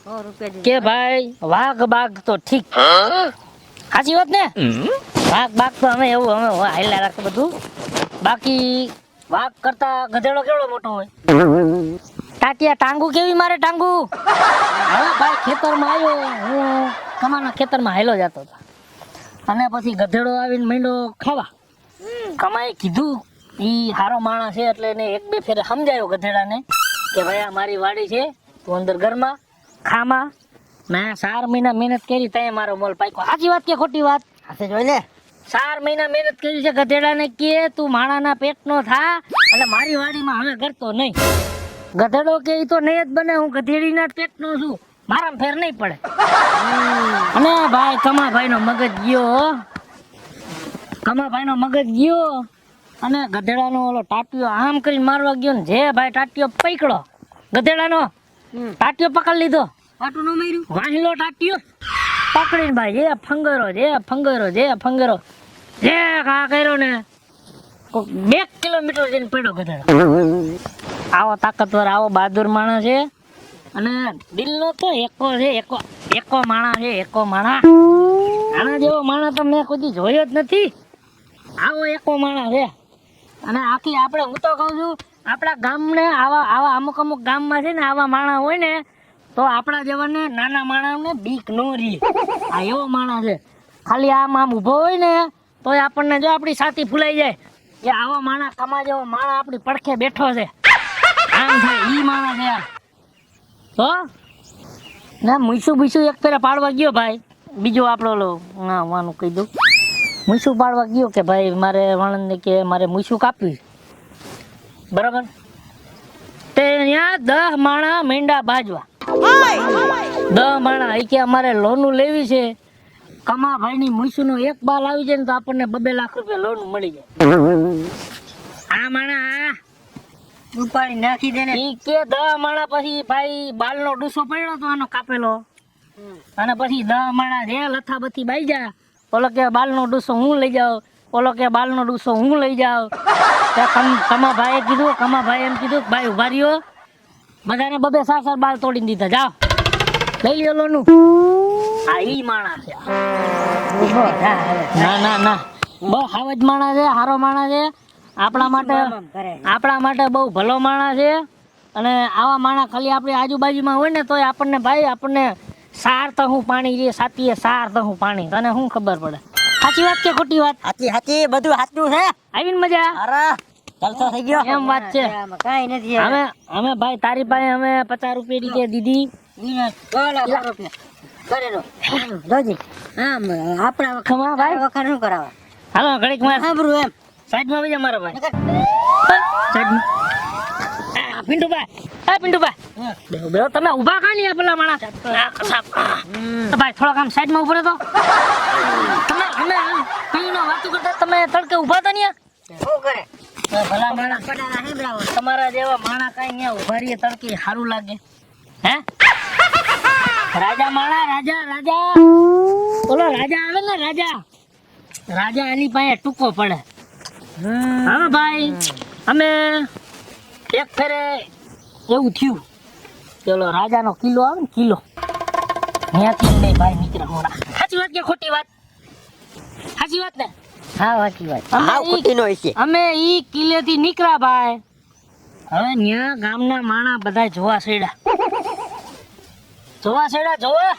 કે ભાઈ વાઘ બાઘ તો ઠીક, સાચી વાત ને? વાઘ બાઘ તો અમે એવું અમે હાલ્યા રાખે બધું, બાકી વાઘ કરતા ગધેડો કેવડો મોટો હોય. ટાટિયા ટાંગુ કેવી મારે ટાંગુ. હવે ભાઈ ખેતરમાં આવ્યો, હું કમાના ખેતરમાં હાલ્યો જતો હતો અને પછી ગધેડો આવીને માંડ્યો ખાવા. કમાએ કીધું ઈ હારો માણસ છે એટલે એને એક બે ફેરે સમજાયો ગધેડાને કે ભાઈ આ મારી વાડી છે, તું અંદર ઘરમાં ખામાં. મેં 4 મહિના મહેનત કરી તય મારો મોલ પાક્યો. સાચી વાત કે ખોટી વાત? હાથે જોઈ લે. 4 મહિના મહેનત કરી છે ગધેડાને કે તું માણાના પેટનો થા અને મારી વાડીમાં હવે કરતો નહીં. ગધેડો કે ઈ તો નહીં જ બને, હું ગધેડીના પેટનો છું, મારામાં ફેર નહીં પડે. અને ભાઈ કમાભાઈનો મગજ ગયો, કમાભાઈનો મગજ ગયો અને ગધેડાનો ઓલો ટાટિયો આમ કરીને મારવા ગયો ને જે ભાઈ ટાટિયો પકડો, ગધેડાનો ટાટિયો પકડી લીધો. પાટું ન માર્યું, વાહિલો ટાટિયો પકડીને ભાઈ જે ફંગરો જે ફંગરો જે ફંગરો જે કા કર્યો ને 2 કિલોમીટર જઈને પડ્યો ગધેડો. આવો તાકાતવર આવો બહાદુર માણસ છે અને દિલનો તો એકો છે, એકો માણસ છે, એકો માણસ. આના જેવો માણસ તો મેં કોઈ જોયો જ નથી. આવો એકો માણસ છે અને આખી આપણે હું તો કહું છું આપણા ગામને આવા અમુક ગામમાં છે ને આવા માણસ હોય ને તો આપણા જેવાને નાના માણસને બીક ન રહે. આ એવો માણસ છે, ખાલી આમ ઊભો હોય ને તોય આપણને જો આપણી છાતી ફૂલાઈ જાય કે આવો માણસ કમા જેવો માણસ આપણી પડખે બેઠો છે, આમ થાય ઈ માણસ છે. તો ના મૂસું એક ફેરે પાડવા ગયો ભાઈ, બીજો આપણો લો ના વાનું કહી દઉં, મૂસું પાડવા ગયો કે ભાઈ મારે વાણંદને કે મારે મૂસું કાપવી, બરાબર? તે અહીંયા 10 માણા મેંડા બાજવા, 10 માણા એ કે અમારે લોનું લેવી છે. કમાભાઈની મૂસુંનો એક બાલ આવી જાય ને તો આપણને 2 લાખ રૂપિયા લોન મળી જાય. આ માણા ઉપાડી નાખી દે ને. ઈ કે 10 માણા પછી ભાઈ બાલનો ડૂસો પડ્યો તો આનો કાપેલો અને પછી 10 માણા જે લથાબથી બાઈ જા, ઓલો કે બાલનો ડૂસો હું લઈ જાઉં, ઓલો કે બાલનો ડૂસો હું લઈ જાઉં. કમાભાઈએ કીધું, કમાભાઈ એમ કીધું ભાઈ ઉભા રહ્યો, બધાને 2-4 બાલ તોડીને દીધા, જાઓ લઈ લ્યો લોનું. આ ઈ માણસ છે. ના ના ના બહુ હાવજ માણસ છે, હારો માણસ છે, આપણા માટે બહુ ભલો માણસ છે. અને આવા માણસ ખાલી આપણી આજુબાજુમાં હોય ને તોય આપણને ભાઈ આપણને સાર તો હું પાણી રે સાતીએ સાર તો હું પાણી, તને શું ખબર પડે? સાચી વાત કે ખોટી વાત? હાચી બધું સાચું છે. આવીને મજા? અરે જલસો થઈ ગયો. એમ વાત છે. કાઈ નથી. અમે ભાઈ તારી પાસે અમે 50 રૂપિયા રીતે દીધી. જોજી આમ આપણા ખમા ભાઈ વખાણ શું કરાવે? હાલો ઘડીક માં સાંભળું એમ સાઈડમાં આવી જા મારા ભાઈ, સાઈડમાં. પિન્ટુભાઈ, એ પિન્ટુભાઈ બેહો તમે ઊભા કા નહીં પેલા માણસ ભાઈ થોડાક આમ સાઈડમાં ઉભો રહેતો. તમે અમે કઈ ના વાતો કરતા તમે તડકે ઊભા હતા ને શું કરે? ભલા માણસ તમારા જેવા માણસ કઈ અહીંયા ઉભા રહીએ તડકે સારું લાગે હે? રાજા માણા રાજા બોલો રાજા આવે ને રાજા એની પાસે ટૂંકો પડે. હા ભાઈ અમે એક ફેરે એવું થયું પેલો રાજાનો કિલ્લો આવે ને કિલ્લો ત્યાંથી બે ભાઈ નીકળ્યા મોડા. સાચી વાત કે ખોટી વાત? સાચી વાત ને? હા સાચી વાત. હા ખોટી નો છે. અમે ઈ કિલ્લેથી નીકળ્યા ભાઈ, હવે ન્યા ગામના માણા બધા જોવા છેડ્યા જોવા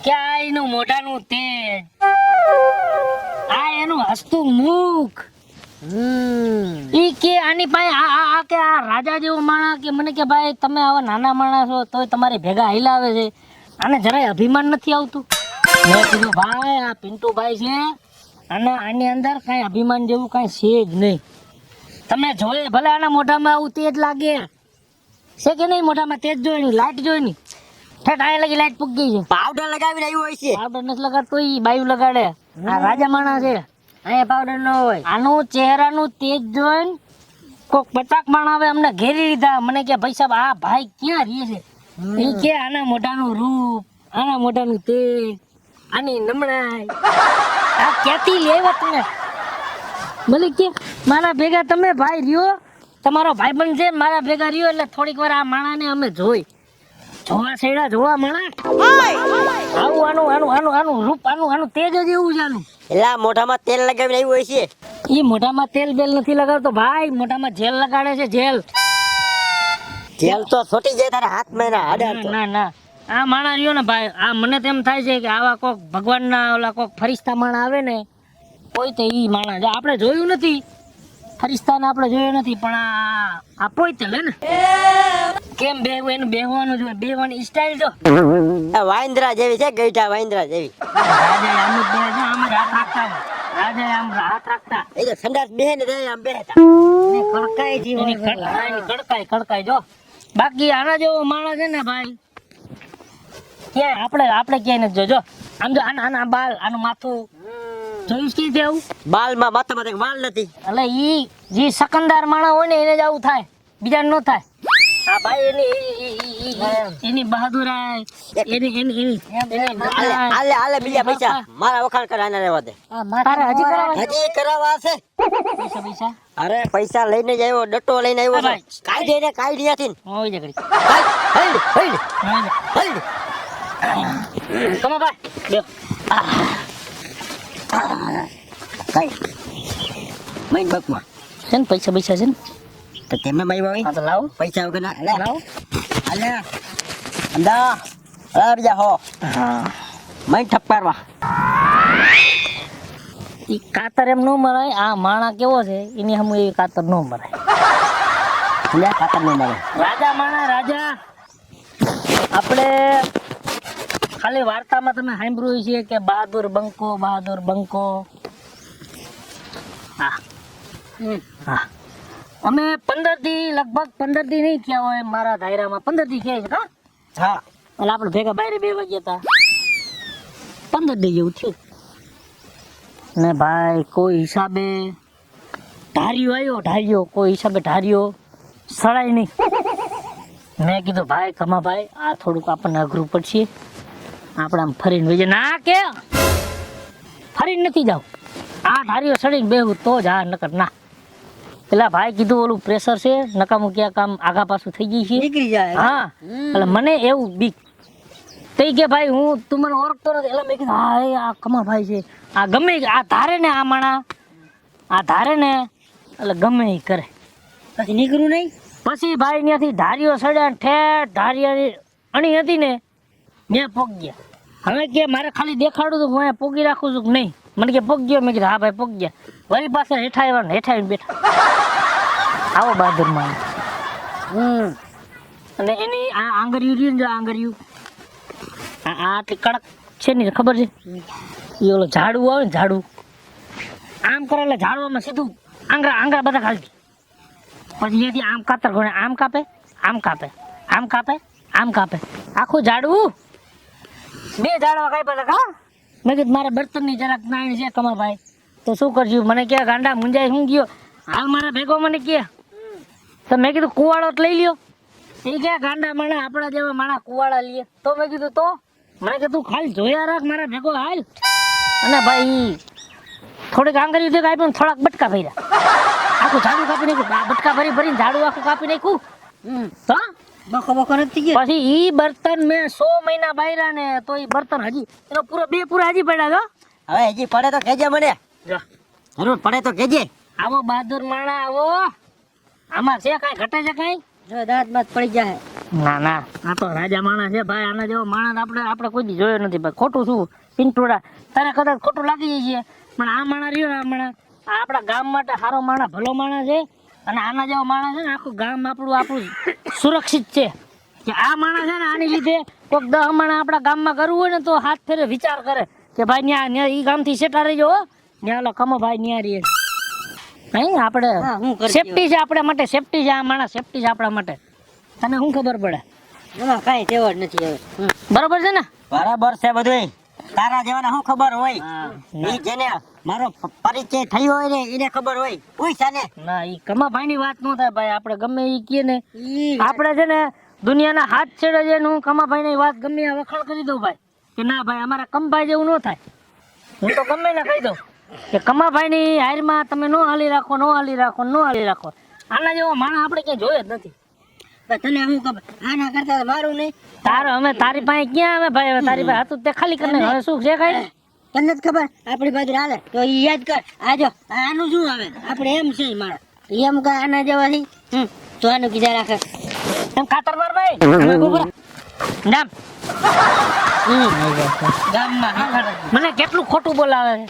કે આ એનું મોઢાનું તેજ, આ એનું હસતું મુખ. ઈ કે આની પાસે આ કે આ રાજા જેવો માણસ કે મને કે ભાઈ તમે આવા નાના માણસ છો તોય તમારી ભેગા હિલાવે છે, આને જરાય અભિમાન નથી આવતું? મેં કીધું ભાઈ આ પિન્ટુભાઈ છે અને આની અંદર કાંઈ અભિમાન જેવું કાંઈ છે જ નહીં. તમે જોયે ભલે આના મોઢામાં આવું તેજ લાગે છે કે નહીં, મોઢામાં તેજ જોઈ ની લાઈટ જોઈ ની ઠેઠ આયા લગી લાઈટ પૂગી ગઈ છે. પાવડર લગાવી રહ્યું હોય છે. પાવડર નથી લગાડતો ઈ બાયું લગાડે. આ રાજા માણસ છે, અહીંયા પાવડર ન હોય. આનું ચહેરાનું તેજ જોઈને કોક 50 માણસ આવે અમને ઘેરી લીધા. મને કે ભાઈ સાહેબ આ ભાઈ ક્યાં રહે છે? ઈ કે આના મોઢાનું રૂપ, આના મોઢાનું તેજ, આની નમણાઈ આ ક્યાંથી લેવા તમે? મને કે મારા ભેગા તમે ભાઈ રહ્યો, તમારો ભાઈબંધ છે મારા ભેગા રહ્યો એટલે થોડીક વાર આ માણાને અમે જોઈ જોવા સૈડા જોવા માણા આવું આનું રૂપ આનું તેજ જ એવું છે આનું. એલા મોઢામાં તેલ લગાવીને આવ્યું હોય છે. ઈ મોઢામાં તેલ બેલ નથી લગાડતો ભાઈ, મોઢામાં જેલ લગાડે છે જેલ. જેલ તો છોટી જાય તારા હાથમાં એના હાડા તો. ના ના આ માણા રહ્યો ને ભાઈ, આ મને તેમ થાય છે કે આવા કોક ભગવાનના ઓલા કોક ફરિશ્તા માણા આવે ને કોઈ તો ઈ માણા જો આપણે જોયું નથી, ફરિશ્તાને આપણે જોયું નથી, પણ આ પોઈતે લે ને કેમ બેહવું એનું બેહવાનું જોઈએ, બેહવાની સ્ટાઇલ જો આ વાંદરા જેવી છે, ગઈઢા વાંદરા જેવી. રાજા આમ જ બેહે છે, આમ જ હાથ રાખતા હોય. રાજા આમ હાથ રાખતા એ તો સંડાસ બેહે ને જાય આમ બેહતા. એની કડકાઈ જો. બાકી આના જેવો માણસ છે ને ભાઈ ક્યાંય આપણે ક્યાંય નથી જોજો. આમ જો આના બાલ, આનું માથું જોયું છે કે આવું બાલમાં માથામાં વાળ નથી. એટલે ઈ જે શકંદાર માણસ હોય ને એને જ આવું થાય, બીજાને ન થાય. આ ભાઈ એની બહાદુરાઈ, આલે બીજા પૈસા મારા વખાણ કર, આના રહેવા દે. હજી કરાવવા છે પૈસા અરે પૈસા લઈને જ આવ્યો, ડટ્ટો લઈને આવ્યો ભાઈ. છે. કાઢી ને કાઢી નથી. હોય જગડી હલ્ડ હલ્ડ હલ્ડ. કમો ભાઈ બેસ. કઈ મઈન બકમાં છે ને પૈસા છે ને તો તેમે મઈ હોય આ તો લાવો પૈસા વગર ના લાવો. અલે અંદા અરજા હો હા મઈ ઠપકારવા. ઈ કાતર એમ નો મરાય, આ માણા કેવો છે એની હમુ એવી કાતર નો મરાય. લે કાતર નો મળે. રાજા માણા રાજા. આપણે ખાલી વાર્તામાં તમે સાંભળ્યું છે કે બહાદુર બંકો. હા હા અમે 15 દી લગભગ 15 દી નહીં થયા હોય મારા દાયરામાં, 15 દી થયા છે હા. હા એટલે આપણે ભેગા બારે 2 વાગ્યા હતા, 15 દી જેવું થયું ને ભાઈ. કોઈ હિસાબે ઢાર્યો કોઈ હિસાબે ઢાર્યો સળાય નહીં. મેં કીધું ભાઈ કમાભાઈ આ થોડુંક આપણને અઘરું પડશે, આપણે આમ ફરીને વેજે ના કે ફરીને નથી જાવ, આ ધારીઓ સડીને બેહું તો જ આ નકર ના. પેલા ભાઈ કીધું ઓલું પ્રેશર છે નકામું ક્યાંક આમ આગા પાછું થઈ ગઈ છે નીકળી જાય. હા એટલે મને એવું બીક તઈ કે ભાઈ હું તું મને ઓળખતો નથી. એટલે મેં કીધું હા એ આ કમાભાઈ છે, આ ગમે આ ધારે ને આ માણા આ ધારે ને એટલે ગમે એ કરે. પછી નીકળું નહીં. પછી ભાઈ ત્યાંથી ધારીઓ સડ્યા ઠેઠ ધારિયાની અણી હતી ને ત્યાં પોગ્યા. હવે કે મારે ખાલી દેખાડું તો હું પોગી રાખું છું કે નહીં, મને કે પોગ્યો. મેં કીધું હા ભાઈ પોગ્યા. વળી પાસે હેઠા આવ્યા, હેઠા આવીને બેઠા. આવો બહાદુર માણસ. અને એની આ આંગળીયું રહ્યું ને જો આંગળીયું આ આટલી કડક છે ને ખબર છે, એ ઓલો ઝાડુ આવે ને ઝાડુ આમ કરે એટલે ઝાડવામાં સીધું આંગળા બધા ખાલી. પછી અહીંયાથી આમ કાતર ઘોડે આમ કાપે આખું ઝાડવું 2 ઝાડવા કાપ્યા હતા. મેં કીધું મારા બર્તનની જરાક નાણી છે કમાભાઈ તો શું કરજો. મને કે ગાંડા મુંજાઈ હું ગયો હાલ મારા ભેગો. મને કે તો મેં કીધું કુવાડો જ લઈ લ્યો. એ કે ગાંડા માણા આપણા જેવા માણા કુવાડા લઈએ. તો મેં કીધું તો મને કે તું ખાલી જોયા રાખ મારા ભેગો હાલ. અને ભાઈ થોડીક આંગળી દે કાપી થોડાક બટકા ભર્યા, આખું ઝાડુ કાપી નાખ્યું. બટકા ભરીને ઝાડુ આખું કાપી નાખ્યું. તો બકો નથી ગયો. પછી ઈ બર્તન મેં 100 મહિના બાયરા ને તો ઈ બર્તન હજી એનો પૂરા હજી પડ્યા છો. હવે હજી પડે તો કહેજે મને. જરૂર પડે તો કહેજે. આવો બહાદુર માણા આવો. આમાં છે કાંઈ ઘટે છે કાંઈ? જો દાંત બાત પડી જાય. ના આ તો રાજા માણસ છે ભાઈ. આના જેવો માણસ આપણે કોઈ દી જોયો નથી ભાઈ. ખોટું શું પિંટોડા તારે કદાચ ખોટું લાગી જાય છે, પણ આ માણસ રહ્યો ને આ માણસ આપણા ગામ માટે સારો માણસ ભલો માણસ છે. અને આના જેવો માણસ છે ને આખું ગામ આપણું સુરક્ષિત છે. કે આ માણસ છે ને આની લીધે કોઈક 10 માણસ આપણા ગામમાં કરવું હોય ને તો હાથ ફેરે વિચાર કરે કે ભાઈ ન્યા ઈ ગામથી સેટા રહી જાઓ, ન્યા લો કમો ભાઈ ન્યા રહીએ. નહીં આપણે સેફટી છે, આપણા માટે સેફટી છે. આ માણસ સેફટી છે આપણા માટે. તને શું ખબર પડે? એમાં કાંઈ તેવડ નથી હવે. બરોબર છે ને? બરાબર છે બધું. તારા જેવાને શું ખબર હોય? ઈ જેને મારો પરિચય થયો હોય ને એને ખબર હોય. પૂછા ને ના ઈ કમાભાઈ ની વાત ન થાય ભાઈ. આપણે ગમે ઈ કીએ ને આપણે છે ને દુનિયાના હાથ છેડે જઈને હું કમાભાઈ ની વાત ગમે આ વખાણ કરી દઉં ભાઈ કે ના ભાઈ અમારા કમભાઈ જેવું ન થાય. હું તો ગમે ને કહી દઉં કે કમાભાઈ ની હારમાં તમે નો હાલી રાખો. આના જેવો માણસ આપણે ક્યાંય જોયો જ નથી. તને હું ખબર આના કરતા તો મારું નહીં તારો અમે તારી પાસે ક્યાં અમે ભાઈ હવે તારી પાસે હતું તે ખાલી કરીને હવે શું છે કાંઈ તને જ ખબર આપણી બાજુ હાલે તો ઈ યાદ કર આજો આનું શું આવે આપણે એમ છે મારા એમ કા આના જવાથી તો આનું કીધા રાખે એમ ખાતર માર ભાઈ નામ ગામમાં હારું મને કેટલું ખોટું બોલાવે છે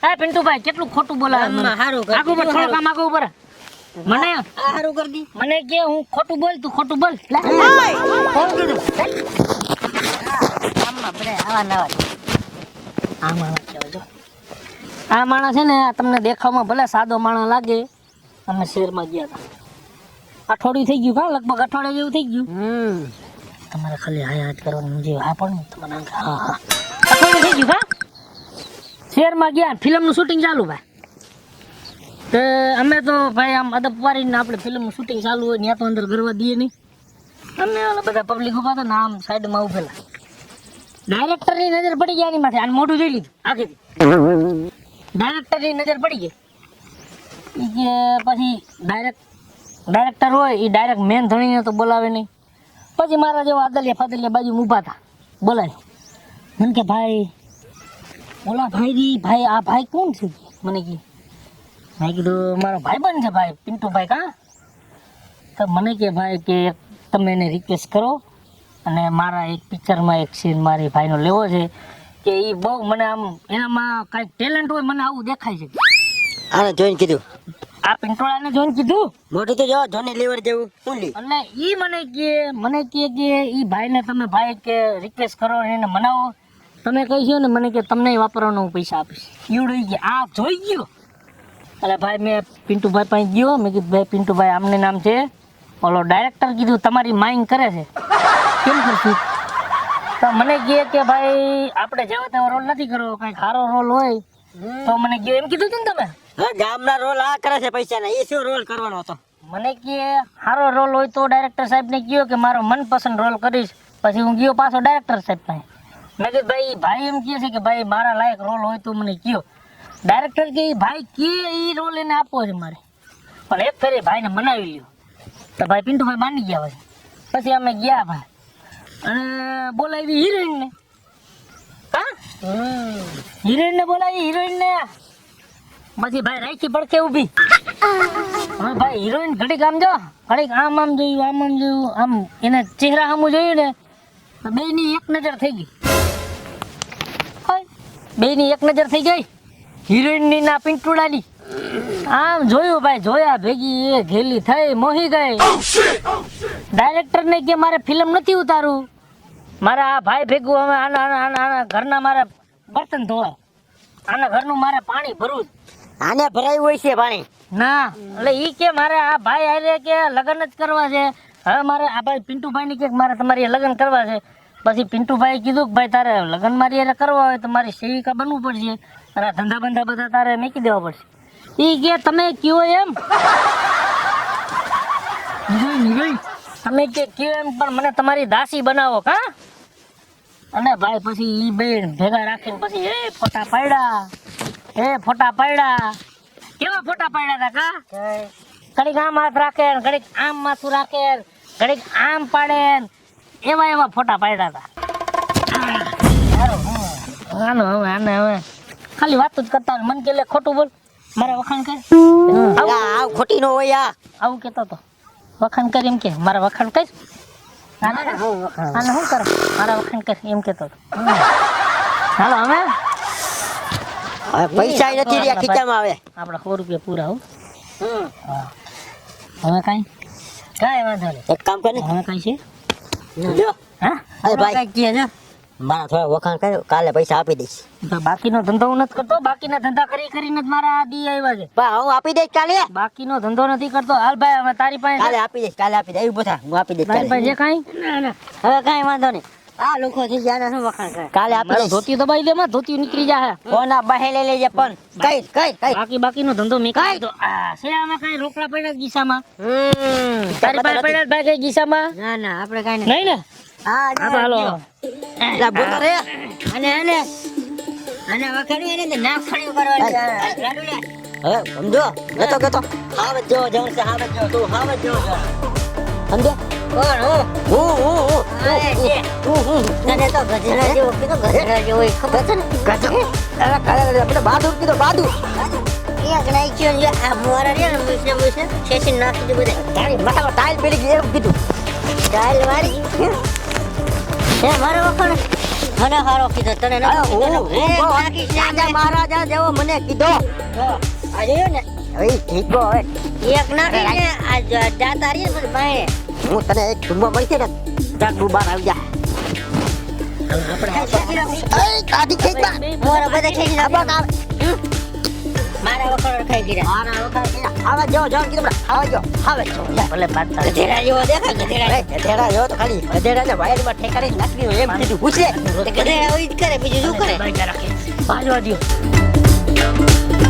હે પિન્ટુભાઈ કેટલું ખોટું બોલાવે મને. હારું કર આગળ ઉપર થોડું કામ આગળ ઉપર મને હારું કરી દી મને કે હું ખોટું બોલ તું ખોટું બોલ લે. કોણ કીધું ગામમાં બરે આવા નવા આ માણસ છે જો. આ માણસ છે ને આ તમને દેખાવમાં ભલે સાદો માણસ લાગે અમે શહેરમાં ગયા હતા અઠવાડિયું થઈ ગયું કા લગભગ અઠવાડિયા જેવું થઈ ગયું તમારે ખાલી હા યાદ કરવાનું જે હા પણ તમારે હા હા અઠવાડિયું થઈ ગયું કા શહેરમાં ગયા ફિલ્મનું શૂટિંગ ચાલુ ભાઈ તો અમે તો ભાઈ આમ અદબ વારીને આપણે ફિલ્મનું શૂટિંગ ચાલુ હોય ત્યાં તો અંદર ગરવા દઈએ નહીં અમે ઓલા બધા પબ્લિક ઉભા હતા ને આમ સાઈડમાં ઉભેલા ડાયરેક્ટરની નજર પડી ગયા એની માથે આને મોઢું જોઈ લીધું આગળથી ડાયરેક્ટરની નજર પડી ગઈ ઈ કે પછી ડાયરેક્ટર હોય એ ડાયરેક્ટ મેન ધણીને તો બોલાવે નહીં પછી મારા જેવા આદલિયા ફાદલિયા બાજુ ઊભા હતા બોલાય મને કે ભાઈ ઓલા ભાઈ આ ભાઈ કોણ છે મને કે મેં કીધું મારો ભાઈબંધ છે ભાઈ પિન્ટુભાઈ કા તો મને કે ભાઈ કે તમે એને રિક્વેસ્ટ કરો અને મારા એક પિક્ચરમાં એક સીન મારી ભાઈનો લેવો છે કે એ બહુ મને આમ એનામાં કાંઈક ટેલેન્ટ હોય મને આવું દેખાય છે આને જોઈને કીધું આ પિન્ટોળાને જોઈને કીધું મોટું તો જો જોની લીવર જેવું શું લી અને ઈ મને કે ઈ ભાઈને તમે ભાઈ કે રિક્વેસ્ટ કરો અને એને મનાવો તમે કહીશો ને મને કે તમને વાપરવાનો હું પૈસા આપીશ એવડું ઈ કે આ જોઈ ગયો એટલે ભાઈ મેં પિન્ટુભાઈ પાસે ગયો મેં કીધું ભાઈ પિન્ટુભાઈ આમને નામ છે ઓલો ડાયરેક્ટર કીધું તમારી માઇંગ કરે છે કેમ કરશું તો મને કહે કે ભાઈ આપણે જેવો તેવો રોલ નથી કરવો કાંઈક સારો રોલ હોય તો મને કહ્યું એમ કીધું હતું ને તમે હા ગામના રોલ આ કરે છે પૈસાના એ શું રોલ કરવાનો હતો મને કે સારો રોલ હોય તો ડાયરેક્ટર સાહેબને કહ્યો કે મારો મનપસંદ રોલ કરીશ પછી હું ગયો પાછો ડાયરેક્ટર સાહેબ પાસે મેં કીધું ભાઈ એમ કહે છે કે ભાઈ મારા લાયક રોલ હોય તો મને કહો ડાયરેક્ટર કે ભાઈ કે એ રોલ એને આપવો છે મારે પણ એક ફેરે ભાઈને મનાવી લ્યો તો ભાઈ પિન્ટુભાઈ માની ગયા પછી અમે ગયા ભાઈ અને બોલાવી હિરોઈનને હા હિરોઈનને બોલાવી હિરોઈનને પછી ભાઈ રાખી પડકે ઊભી હવે ભાઈ હિરોઈન ઘડીક આમ જો ઘડીક આમ જોયું આમ એના ચહેરા સામું જોયું ને બેયની એક નજર થઈ ગઈ બેયની એક નજર થઈ ગઈ હિરોઈનની ના પિન્ટુડાની આમ જોયું ભાઈ જોયા ભેગી એ ઘેલી થઈ મોહી ગઈ ડાયરેક્ટરને કે મારે ફિલ્મ નથી ઉતારવું મારે આ ભાઈ ભેગું હવે આના ઘરના મારે બર્તન ધોવા આના ઘરનું મારે પાણી ભરવું આને ભરાયું હોય છે પાણી ના એટલે ઈ કે મારે આ ભાઈ આરે કે લગ્ન જ કરવા છે હવે મારે આ ભાઈ પિન્ટુભાઈ ની કે મારે તમારી લગ્ન કરવા છે પછી પિન્ટુભાઈ કીધું કે ભાઈ તારે લગ્ન મારી હારે કરવા હોય તો મારી સેવિકા બનવું પડશે અને આ ધંધા બંધા બધા તારે મૂકી દેવા પડશે ઈ કે તમે કયો એમ તમે કે કયો એમ પણ મને તમારી દાસી બનાવો કા અને ભાઈ પછી ઈ બે ભેગા રાખીને પછી ફોટા પાડ્યા કેવા ફોટા પાડ્યા હતા કા ઘડીક આમ હાથ રાખે ઘડીક આમ માથું રાખે ઘડીક આમ પાડે એવા ફોટા પાડ્યા હતા હવે ખાલી વાત જ કરતા હોય. મન કે લે ખોટું બોલ મારે વખાણ કર આ ખોટી નો હોય આ આવું કેતો તો વખાણ કર એમ કે મારે વખાણ કર આને શું કરો મારા વખાણ કર એમ કેતો હતો હાલો હવે પૈસા નથી રહ્યા ખીચામાં આવે આપડા 100 રૂપિયા પૂરા હો હવે કાંઈ વાંધો નહીં એક કામ કર ને હવે કાંઈ છે લ્યો હા અરે ભાઈ. કાંઈ કહે છે મારા થોડા વખાણ કર્યો કાલે પૈસા આપી દઈશ તો બાકીનો ધંધો હું નથી કરતો બાકીના ધંધા કરીને જ મારા આ દી આવ્યા છે બા હું આપી દઈશ કાલે બાકીનો ધંધો નથી કરતો હાલ ભાઈ હવે તારી પાસે કાલે આપી દઈશ એવું બધા હું આપી દઈશ તારી પાસે કાલે છે કાંઈ હવે કાંઈ વાંધો નહીં આ લોકો થી જાને શું વખાણ કરે કાલે આપી મારો દઈશ ધોતી દબાઈ દે માં ધોતી નીકળી જાય કોના બહે લઈ લેજે પણ કઈ બાકીનો ધંધો મેં કરી દીધો આ છે આમાં કાંઈ રોકડા પડ્યા ગીસામાં તારી પાસે પડ્યા ભાઈ કઈ ગીસામાં ના ના આપણે કાંઈ નહીં ને હા હા તો હાલો લા બોતો રે અને વખાણ્યું એને તો નાક ફળ્યું કરવાની હવે સમજો ગતો હાવત જો જણ છે હાવત જો તું હાવત જો સમજે કોણ હું અરે જે. તને તો ગધેડા જેવો કીધું, ગધેડા જેવો એ ખબર છે ને? આપણે બહાદુર કીધો બહાદુર એક નાખ્યો ને આ મોરા રે ને મુસને છેસી નાખી દીધું બધા. તારી માથામાં ટાઈલ પેલી ગઈ એમ કીધું ડાલ વાળી હે મારો વખણ મને હારો કીધો તને ન મહારાજા જેવો મને કીધો આ જોયો ને હવે ઠીકો હવે એક નાખીને આ જાતા રહી ને બાય હું તને એક ધુમ્મા મળશે ને ચાક બહાર આવી જા આપણે કાઢી ખેંચવા મોરા બધા ખેંચી નાખ મારા વખણ ખાઈ ગયા આવા જો જો કીધું આવા જો આવે જો ભલે પાડતા ગધેડા જેવો દેખાય ગધેડા ગધેડા જો તો ખાલી ગધેડાને વાયરમાં ઠેકાડી નાખી એમ કીધું પૂછે ગધેડા હોય જ કરે બીજું શું કરે બાજવા દ્યો